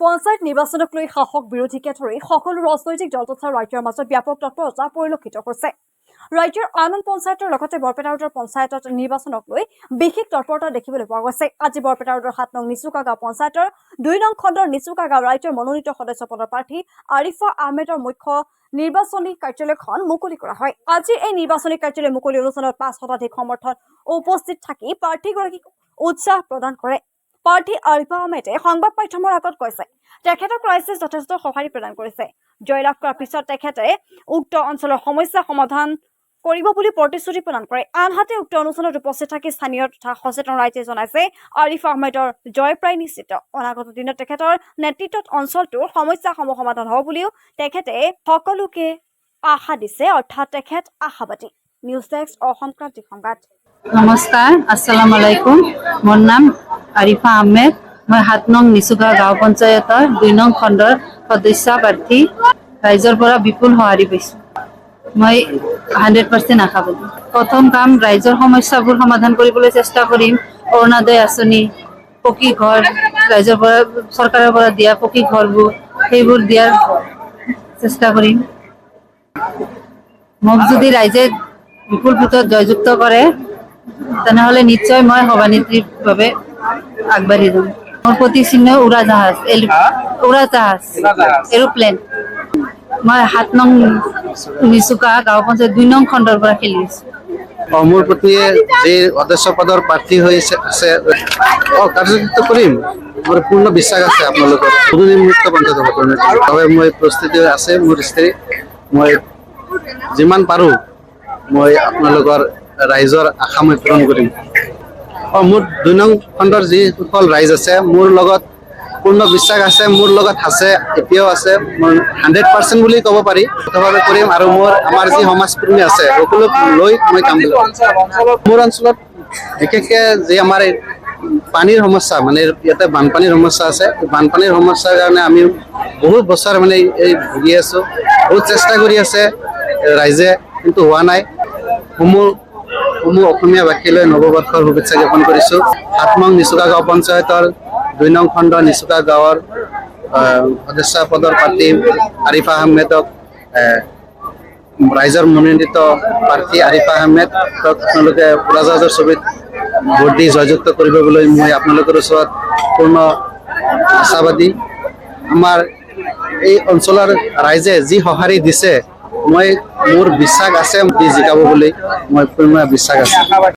পঞ্চায়ত নিৰ্বাচনক লৈ শাসক বিৰোধীকে ধৰি সকলো ৰাজনৈতিক দল তথা ৰাজ্যৰ মাজত ব্যাপক তৎপৰতা পৰিলক্ষিত হৈছে। ৰাজ্যৰ আন পঞ্চায়তৰ লগতে বৰপেটা ৰোডৰ পঞ্চায়তত নিৰ্বাচনক লৈ বিশেষ তৎপৰতা দেখিবলৈ পোৱা গৈছে। আজি বৰপেটা ৰোডৰ 7 নং নিচুকা গাঁও পঞ্চায়তৰ 2 নং খণ্ডৰ নিচুকা গাঁও ৰাজ্যৰ মনোনীত সদস্য পদৰ প্ৰাৰ্থী আৰিফা আহমেদৰ মুখ্য নিৰ্বাচনী কাৰ্যালয়খন মুকলি কৰা হয়। আজি এই নিৰ্বাচনী কাৰ্যালয় মুকলি অনুষ্ঠানত 5 শতাধিক সমৰ্থক উপস্থিত থাকি প্ৰাৰ্থীগৰাকীক উৎসাহ প্ৰদান কৰে। প্ৰাৰ্থী আৰিফা আহমেদে সংবাদ মাধ্যমৰ আগত কৈছে তেখেতক ৰাইজে যথেষ্ট সঁহাৰি প্ৰদান কৰিছে। জয়লাভ কৰাৰ পিছত তেখেতে উক্ত অঞ্চলৰ সমস্যা সমাধান কৰিব বুলি প্ৰতিশ্ৰুতি প্ৰদান কৰে। আনহাতে উক্ত অনুষ্ঠানত উপস্থিত থাকি স্থানীয় তথা সচেতন ৰাইজে জনাইছে আৰিফা আহমেদৰ জয় প্ৰায় নিশ্চিত। অনাগত দিনত তেখেতৰ নেতৃত্বত অঞ্চলটোৰ সমস্যাসমূহ সমাধান হ'ব বুলিও তেখেতে সকলোকে আশা দিছে, অৰ্থাৎ তেখেত আশাবাদী। নিউজ ডেস্ক অসম ক্ৰান্তি সংবাদ। নমস্কাৰ, আসসালামু আলাইকুম। মোৰ নাম আৰিফা আহমেদ। মই 7 নং নিচুকা গাঁও পঞ্চায়তৰ 2 নং খণ্ডৰ সদস্য প্ৰাৰ্থী। ৰাইজৰ পৰা বিপুল সঁহাৰি পাইছোঁ। মই 100% আশাবাদী। প্ৰথম কাম, ৰাইজৰ সমস্যাবোৰ সমাধান কৰিবলৈ চেষ্টা কৰিম। অৰুণোদয় আঁচনি, পকী ঘৰ, ৰাইজৰ পৰা চৰকাৰৰ পৰা দিয়া পকী ঘৰবোৰ, সেইবোৰ দিয়াৰ চেষ্টা কৰিম। মোক যদি ৰাইজে বিপুল ভোটত জয়যুক্ত কৰে তেনেহলে নিশ্চয় মই সভানেত্ৰীৰ বাবে আগবাঢ়ি যাম। মোৰ প্ৰতি চিহ্ন উৰাজাহাজ, এৰোপ্লেন। মই 7 নং নিচুকা গাঁও পঞ্চায়ত 2 নং খণ্ডৰ পৰা খেলি আছো। মোৰ প্ৰতি যি সদস্য পদৰ প্ৰাৰ্থী হৈ আছে কাৰ্যযুক্ত কৰিম। মোৰ পূৰ্ণ বিশ্বাস আছে আপোনালোকৰ মুক্ত পঞ্চায়ত বাবে মই প্ৰস্তুতি আছে। মোৰ স্ত্ৰী, মই যিমান পাৰোঁ মই আপোনালোকৰ ৰাইজৰ আশা মই পূৰণ কৰিম। মোৰ 2 নং খণ্ডৰ যিসকল ৰাইজ আছে মোৰ লগত পূৰ্ণ বিশ্বাস আছে, মোৰ লগত আছে, এতিয়াও আছে। মই 100% বুলি ক'ব পাৰি মুক্তভাৱে কৰিম। আৰু আমাৰ যি সমাজকৰ্মী আছে সকলোক লৈ মই কাম কৰিম। মোৰ অঞ্চলত বিশেষকৈ যি আমাৰ পানীৰ সমস্যা, মানে ইয়াতে বানপানীৰ সমস্যা আছে। বানপানীৰ সমস্যাৰ কাৰণে আমি বহুত বছৰ এই ভুগি আছোঁ। বহুত চেষ্টা কৰি আছে ৰাইজে, কিন্তু হোৱা নাই। সমূহ অসমীয়াবাসীলৈ নৱবৰ্ষৰ শুভেচ্ছা জ্ঞাপন কৰিছোঁ। 7 নং নিচুকা গাঁও পঞ্চায়তৰ 2 নং খণ্ড নিচুকা গাঁৱৰ সদস্য পদৰ প্ৰাৰ্থী আৰিফা আহমেদক, ৰাইজৰ মনোনীত প্ৰাৰ্থী আৰিফা আহমেদক আপোনালোকে উৰাজাহাজৰ ছবিত ভোট দি জয়যুক্ত কৰিবলৈ মই আপোনালোকৰ ওচৰত পূৰ্ণ আশাবাদী। আমাৰ এই অঞ্চলৰ ৰাইজে যি সঁহাৰি দিছে, মোৰ বিশ্বাস আছে জিকাব বুলি, মই পূৰ্ণ বিশ্বাস আছে।